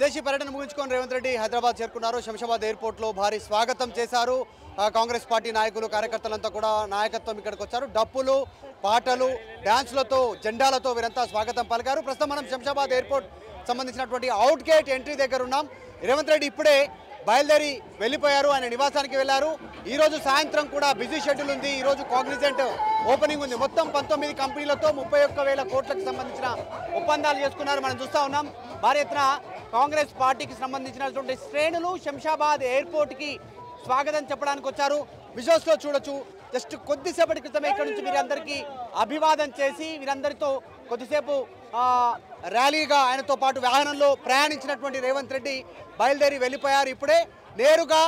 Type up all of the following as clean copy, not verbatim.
విదేశీ పర్యటన ముగించుకొని రేవంత్ రెడ్డి హైదరాబాద్ చేరుకున్నారు. శంషాబాద్ ఎయిర్పోర్ట్లో భారీ స్వాగతం చేశారు. కాంగ్రెస్ పార్టీ నాయకులు కార్యకర్తలంతా కూడా నాయకత్వం ఇక్కడికి వచ్చారు. డప్పులు, పాటలు, డాన్స్లతో, జెండాలతో వీరంతా స్వాగతం పలికారు. ప్రస్తుతం మనం శంషాబాద్ ఎయిర్పోర్ట్ సంబంధించినటువంటి అవుట్ గేట్ ఎంట్రీ దగ్గర ఉన్నాం. రేవంత్ రెడ్డి ఇప్పుడే బయలుదేరి వెళ్ళిపోయారు. ఆయన నివాసానికి వెళ్ళారు. ఈరోజు సాయంత్రం కూడా బిజీ షెడ్యూల్ ఉంది. ఈరోజు కాగ్నిజెంట్ ఓపెనింగ్ ఉంది. మొత్తం 19 కంపెనీలతో 31,000 కోట్లకు సంబంధించిన ఒప్పందాలు చేసుకున్నారు. మనం చూస్తూ ఉన్నాం. భారీ ఎత్తున కాంగ్రెస్ పార్టీకి సంబంధించినటువంటి శ్రేణులు శంషాబాద్ ఎయిర్పోర్ట్కి స్వాగతం చెప్పడానికి వచ్చారు. విజువల్స్లో చూడొచ్చు. జస్ట్ కొద్దిసేపటి క్రితమే ఇక్కడ నుంచి వీరందరికీ అభివాదం చేసి వీరందరితో కొద్దిసేపు ర్యాలీగా ఆయనతో పాటు వాహనంలో ప్రయాణించినటువంటి రేవంత్ రెడ్డి బయలుదేరి వెళ్ళిపోయారు. ఇప్పుడే నేరుగా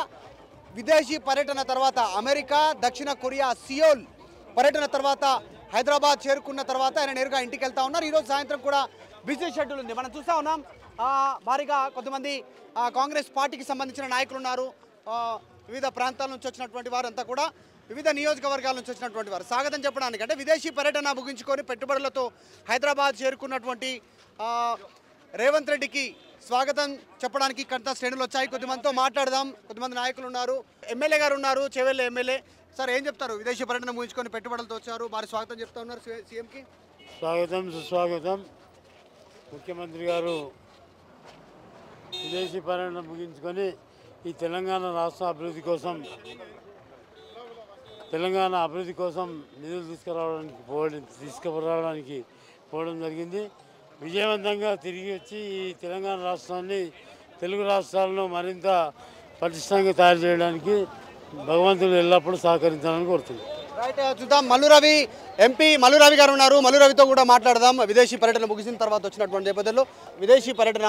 విదేశీ పర్యటన తర్వాత అమెరికా, దక్షిణ కొరియా, సియోల్ పర్యటన తర్వాత హైదరాబాద్ చేరుకున్న తర్వాత ఆయన నేరుగా ఇంటికి వెళ్తా ఉన్నారు. ఈరోజు సాయంత్రం కూడా బిజీ షెడ్యూల్ ఉంది. మనం చూస్తూ ఉన్నాం. భారీగా కొంతమంది కాంగ్రెస్ పార్టీకి సంబంధించిన నాయకులు ఉన్నారు. వివిధ ప్రాంతాల నుంచి వచ్చినటువంటి వారంతా కూడా వివిధ నియోజకవర్గాల నుంచి వచ్చినటువంటి వారు స్వాగతం చెప్పడానికి, అంటే విదేశీ పర్యటన ముగించుకొని పెట్టుబడులతో హైదరాబాద్ చేరుకున్నటువంటి రేవంత్ రెడ్డికి స్వాగతం చెప్పడానికి కొంత శ్రేణులు వచ్చాయి. కొద్దిమందితో మాట్లాడదాం. కొద్దిమంది నాయకులు ఉన్నారు. ఎమ్మెల్యే గారు ఉన్నారు, చేవెళ్ళ ఎమ్మెల్యే. సార్, ఏం చెప్తారు? విదేశీ పర్యటన ముగించుకొని పెట్టుబడులతో వచ్చారు, వారి స్వాగతం చెప్తా ఉన్నారు సీఎంకి. స్వాగతం, సుస్వాగతం. ముఖ్యమంత్రి గారు విదేశీ పర్యటన ముగించుకొని ఈ తెలంగాణ రాష్ట్ర అభివృద్ధి కోసం నిధులు తీసుకురావడానికి పోవడం జరిగింది. విజయవంతంగా తిరిగి వచ్చి ఈ తెలంగాణ రాష్ట్రాన్ని, తెలుగు రాష్ట్రాలను మరింత పటిష్టంగా తయారు చేయడానికి భగవంతుడు ఎల్లప్పుడూ సహకరించాలని కోరుతుంది. రైట్, చూద్దాం. మల్లురవి ఎంపీ మల్లురవి గారు ఉన్నారు. మల్లురవితో కూడా మాట్లాడదాం. విదేశీ పర్యటన ముగిసిన తర్వాత వచ్చినటువంటి నేపథ్యంలో విదేశీ పర్యటన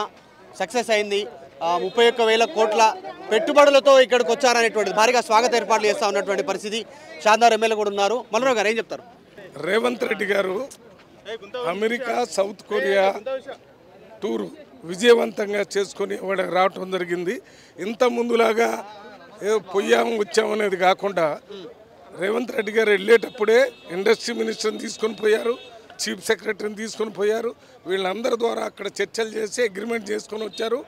సక్సెస్ అయింది. 31,000 కోట్ల పెట్టుబడులతో ఇక్కడికి వచ్చారనేటువంటి భారీగా స్వాగత ఏర్పాట్లు చేస్తూ ఉన్నటువంటి పరిస్థితి. షాందార్ ఎమ్మెల్యే కూడా ఉన్నారు. మల్లురావు గారు ఏం చెప్తారు? రేవంత్ రెడ్డి గారు అమెరికా, సౌత్ కొరియా టూరు విజయవంతంగా చేసుకొని ఇక్కడికి రావటం జరిగింది. ఇంత ముందులాగా పొయ్యాము వచ్చామనేది కాకుండా రేవంత్ రెడ్డి గారు వెళ్ళేటప్పుడే ఇండస్ట్రీ మినిస్టర్ని తీసుకొని పోయారు, చీఫ్ సెక్రటరీని తీసుకొని పోయారు. వీళ్ళందరి ద్వారా అక్కడ చర్చలు చేసి అగ్రిమెంట్ చేసుకొని వచ్చారు.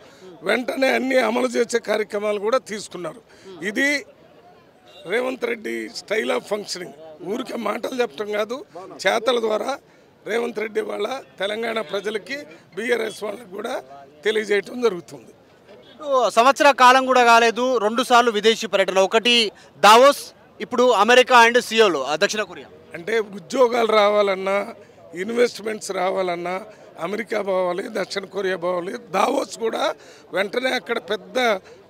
వెంటనే అన్ని అమలు చేసే కార్యక్రమాలు కూడా తీసుకున్నారు. ఇది Revanth Reddy style of functioning. ఊరికే మాటలు చెప్పడం కాదు, చేతల ద్వారా రేవంత్ రెడ్డి వాళ్ళ తెలంగాణ ప్రజలకి, బీఆర్ఎస్ వాళ్ళకి కూడా తెలియజేయటం జరుగుతుంది. సంవత్సర కాలం కూడా కాలేదు, 2 సార్లు విదేశీ పర్యటన. ఒకటి దావోస్, ఇప్పుడు అమెరికా అండ్ సియోల్, దక్షిణ కొరియా. అంటే ఉద్యోగాలు రావాలన్నా, ఇన్వెస్ట్మెంట్స్ రావాలన్నా అమెరికా పోవాలి, దక్షిణ కొరియా పోవాలి. దావోస్ కూడా వెంటనే అక్కడ పెద్ద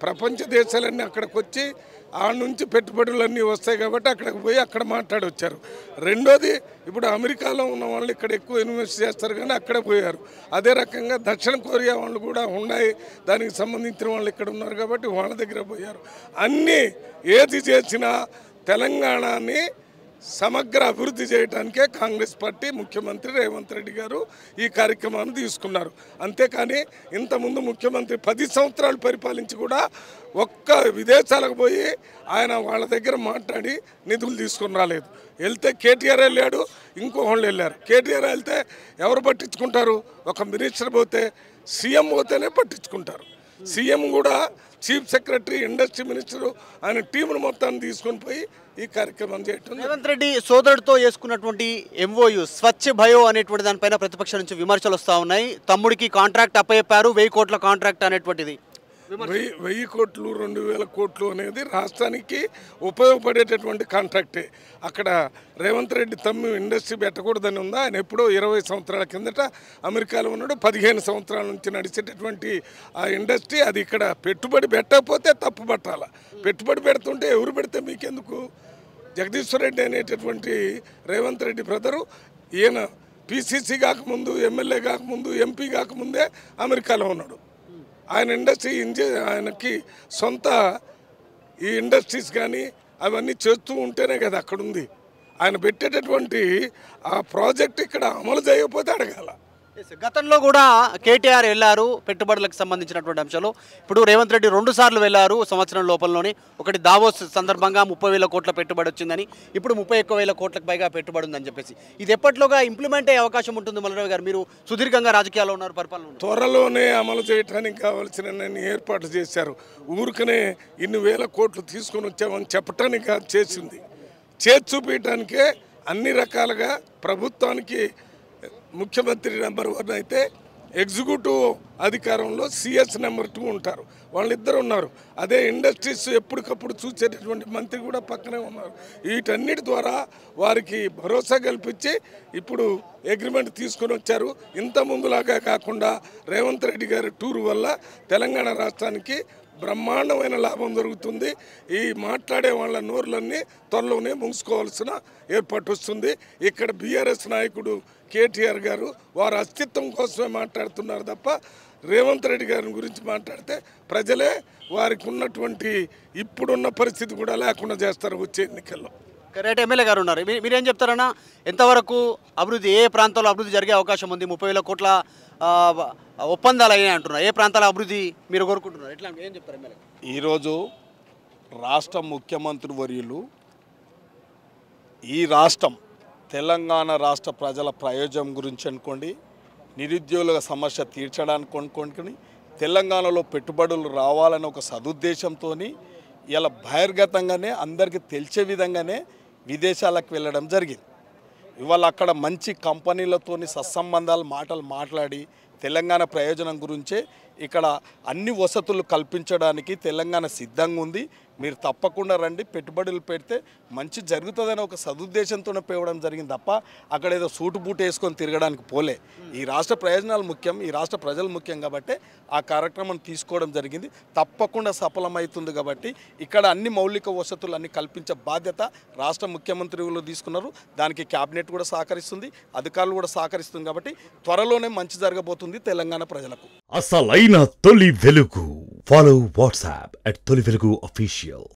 ప్రపంచ దేశాలన్నీ అక్కడికి వచ్చి ఆ నుంచి పెట్టుబడులన్నీ వస్తాయి కాబట్టి అక్కడికి పోయి అక్కడ మాట్లాడొచ్చారు. రెండోది, ఇప్పుడు అమెరికాలో ఉన్న వాళ్ళు ఇక్కడ ఎక్కువ ఇన్వెస్ట్ చేస్తారు కానీ అక్కడ పోయారు. అదే రకంగా దక్షిణ కొరియా వాళ్ళు కూడా ఉన్నాయి, దానికి సంబంధించిన వాళ్ళు ఇక్కడ ఉన్నారు కాబట్టి వాళ్ళ దగ్గర పోయారు. అన్నీ ఏది చేసినా తెలంగాణని సమగ్ర అభివృద్ధి చేయడానికే కాంగ్రెస్ పార్టీ, ముఖ్యమంత్రి రేవంత్ రెడ్డి గారు ఈ కార్యక్రమాన్ని తీసుకున్నారు. అంతేకాని ఇంతకుముందు ముఖ్యమంత్రి 10 సంవత్సరాలు పరిపాలించి కూడా ఒక్క విదేశాలకు పోయి ఆయన వాళ్ళ దగ్గర మాట్లాడి నిధులు తీసుకుని రాలేదు. వెళ్తే కేటీఆర్ వెళ్ళాడు, ఇంకోళ్ళు వెళ్ళారు. కేటీఆర్ వెళ్తే ఎవరు పట్టించుకుంటారు? ఒక మినిస్టర్ పోతే, సీఎం పోతేనే పట్టించుకుంటారు. సీఎం కూడా చీఫ్ సెక్రటరీ, ఇండస్ట్రీ మినిస్టరు ఆయన టీమును మొత్తాన్ని తీసుకొని పోయి ఈ కార్యక్రమం చేయటం. రేవంత్ రెడ్డి సోదరుడితో చేసుకున్నటువంటి MOU స్వచ్ఛ భయో అనేటువంటి దానిపైన ప్రతిపక్షం నుంచి విమర్శలు వస్తూ ఉన్నాయి. తమ్ముడికి కాంట్రాక్ట్ అప్పచెప్పారు, 1000 కోట్ల కాంట్రాక్ట్ అనేటువంటిది. 1000 కోట్లు, 2000 కోట్లు అనేది రాష్ట్రానికి ఉపయోగపడేటటువంటి కాంట్రాక్టే. అక్కడ రేవంత్ రెడ్డి తమ్మి ఇండస్ట్రీ పెట్టకూడదని ఉందా? ఆయన ఎప్పుడో 20 సంవత్సరాల కిందట అమెరికాలో ఉన్నాడు. 15 సంవత్సరాల నుంచి నడిచేటటువంటి ఆ ఇండస్ట్రీ, అది ఇక్కడ పెట్టుబడి పెట్టకపోతే తప్పు పట్టాల. పెట్టుబడి పెడుతుంటే ఎవరు పెడితే మీకెందుకు? జగదీశ్వర్ రెడ్డి అనేటటువంటి రేవంత్ రెడ్డి బ్రదరు, ఈయన PCC కాకముందు, ఎమ్మెల్యే కాకముందు, MP కాకముందే అమెరికాలో ఉన్నాడు. ఆయన ఇండస్ట్రీ ఆయనకి సొంత ఈ ఇండస్ట్రీస్ కానీ అవన్నీ చేస్తూ ఉంటేనే కదా అక్కడ ఉంది. ఆయన పెట్టేటటువంటి ఆ ప్రాజెక్ట్ ఇక్కడ అమలు చేయకపోతే అడగాల. గతంలో కూడా కేటీఆర్ వెళ్ళారు పెట్టుబడులకు సంబంధించినటువంటి అంశాలు. ఇప్పుడు రేవంత్ రెడ్డి 2 సార్లు వెళ్ళారు సంవత్సరం లోపలలోనే. ఒకటి దావోస్ సందర్భంగా 30,000 కోట్ల పెట్టుబడి వచ్చిందని, ఇప్పుడు 31,000 కోట్లకు పైగా పెట్టుబడి ఉందని చెప్పేసి ఇది ఎప్పట్లోగా ఇంప్లిమెంట్ అయ్యే అవకాశం ఉంటుంది? మల్లారావు గారు, మీరు సుదీర్ఘంగా రాజకీయాల్లో ఉన్నారు, పరిపాలన త్వరలోనే అమలు చేయడానికి కావాల్సిన ఏర్పాట్లు చేశారు. ఊరికనే ఇన్ని వేల కోట్లు తీసుకొని వచ్చామని చెప్పటానికి కాదు చేసింది, చేసి చూపించడానికే అన్ని రకాలుగా ప్రభుత్వానికి ముఖ్యమంత్రి నెంబర్ 1 అయితే ఎగ్జిక్యూటివ్ అధికారంలో సిఎస్ నెంబర్ 2 ఉంటారు, వాళ్ళిద్దరు ఉన్నారు. అదే ఇండస్ట్రీస్ ఎప్పటికప్పుడు చూసేటటువంటి మంత్రి కూడా పక్కనే ఉన్నారు. వీటన్నిటి ద్వారా వారికి భరోసా కల్పించి ఇప్పుడు అగ్రిమెంట్ తీసుకొని వచ్చారు. ఇంత ముందులాగా కాకుండా రేవంత్ రెడ్డి గారి టూర్ వల్ల తెలంగాణ రాష్ట్రానికి బ్రహ్మాండమైన లాభం జరుగుతుంది. ఈ మాట్లాడే వాళ్ళ నోర్లన్నీ త్వరలోనే ముగిసుకోవాల్సిన ఏర్పాటు వస్తుంది. ఇక్కడ బీఆర్ఎస్ నాయకుడు కేటీఆర్ గారు వారి అస్తిత్వం కోసమే మాట్లాడుతున్నారు తప్ప రేవంత్ రెడ్డి గారి గురించి మాట్లాడితే ప్రజలే వారికి ఉన్నటువంటి ఇప్పుడున్న పరిస్థితి కూడా లేకుండా చేస్తారు వచ్చే ఎన్నికల్లో. రేట్ ఎమ్మెల్యే గారు ఉన్నారు, మీరేం చెప్తారన్నా? ఎంతవరకు అభివృద్ధి, ఏ ప్రాంతాల్లో అభివృద్ధి జరిగే అవకాశం ఉంది? 30,000 కోట్ల ఒప్పందాలు అయ్యాయి అంటున్నారు. ఏ ప్రాంతాల అభివృద్ధి మీరు కోరుకుంటున్నారు? ఎట్లా ఏం చెప్తారు ఎమ్మెల్యే? ఈరోజు రాష్ట్ర ముఖ్యమంత్రి వర్యులు ఈ రాష్ట్రం తెలంగాణ రాష్ట్ర ప్రజల ప్రయోజనం గురించి అనుకోండి, నిరుద్యోగుల సమస్య తీర్చడానికి అనుకోండి, తెలంగాణలో పెట్టుబడులు రావాలని ఒక సదుద్దేశంతో ఇలా బహిర్గతంగానే అందరికీ తెలిసే విధంగానే విదేశాలకు వెళ్ళడం జరిగింది. ఇవాళ అక్కడ మంచి కంపెనీలతోని సత్సంబంధాలు మాట్లాడి తెలంగాణ ప్రయోజనం గురించే ఇక్కడ అన్ని వసతులు కల్పించడానికి తెలంగాణ సిద్ధంగా ఉంది. మీరు తప్పకుండా రండి, పెట్టుబడులు పెడితే మంచి జరుగుతుందని ఒక సదుద్దేశంతోనే పోవడం జరిగింది తప్ప అక్కడ ఏదో సూటు బూటు వేసుకొని తిరగడానికి పోలే. ఈ రాష్ట్ర ప్రయోజనాలు ముఖ్యం, ఈ రాష్ట్ర ప్రజలు ముఖ్యం కాబట్టి ఆ కార్యక్రమం తీసుకోవడం జరిగింది. తప్పకుండా సఫలమవుతుంది కాబట్టి ఇక్కడ అన్ని మౌలిక వసతులు అన్ని కల్పించే బాధ్యత రాష్ట్ర ముఖ్యమంత్రులు తీసుకున్నారు. దానికి క్యాబినెట్ కూడా సహకరిస్తుంది, అధికారులు కూడా సహకరిస్తుంది. కాబట్టి త్వరలోనే మంచి జరగబోతుంది తెలంగాణ ప్రజలకు. అసలైన తొలి వెలుగు. ఫాలో వాట్సాప్ @తొలి వెలుగు official.